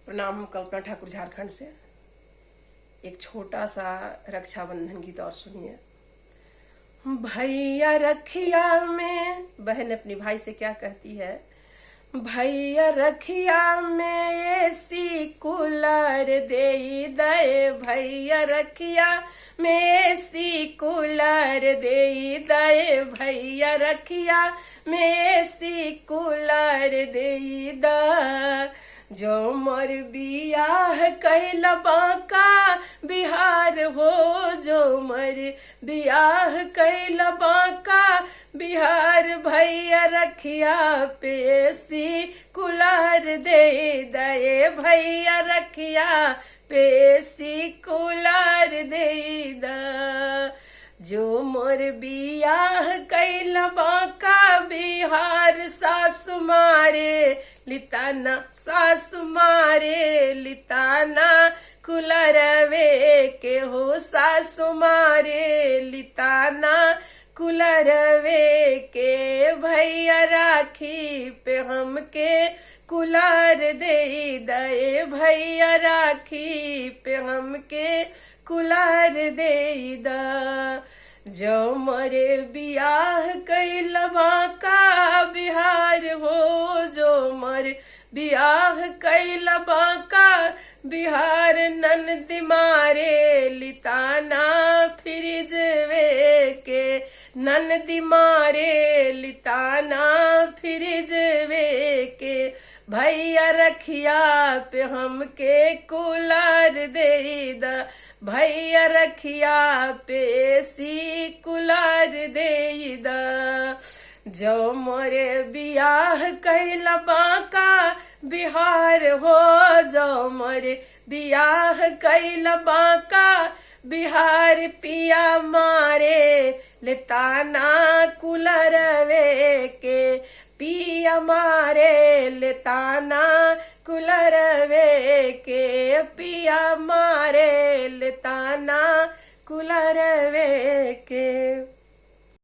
प्रणाम। हम कल्पना ठाकुर झारखंड से। एक छोटा सा रक्षाबंधन गीत और सुनिए। भैया रखिया में, बहन अपनी भाई से क्या कहती है, भैया रखिया में एसी कूलर दे दे, भैया रखिया में एसी कूलर दे दे, भैया रखिया में एसी कूलर दे द। जो मोर बियाह कैला बाका बिहार हो, जो मोर बियाह कैला बाका बिहार, भैया रखिया पेसी कूलर दे दे, भैया रखिया पेसी कूलर दे द। जो मोर बियाह कैला बाका बिहार, सासु मारे लिताना, सासु मारे लिताना कूलरवे के हो, सासु मारे लिताना कूलरवे के, भैया राखी पे हमके कूलर दे दे, भैया राखी पे हमके कूलर दे द। जो मोरे बियाह कैला बाका बिहार हो, जो मोरे बियाह कैला बाका बिहार, ननदी मारे लिताना फ्रिजवे के, ननदी मारे लिताना फ्रिजवे के, भैया रखिया पे हमके कूलर दे द, भैया रखिया पे एसी कूलर दे द। जो मोरे बियाह कैला बाका बिहार हो, जो मोरे बियाह कैला बाका बिहार, पिया मारे लेताना कूलरवे के, पिया मारे लेताना कूलरवे के, पिया मारे लेताना कूलरवे के।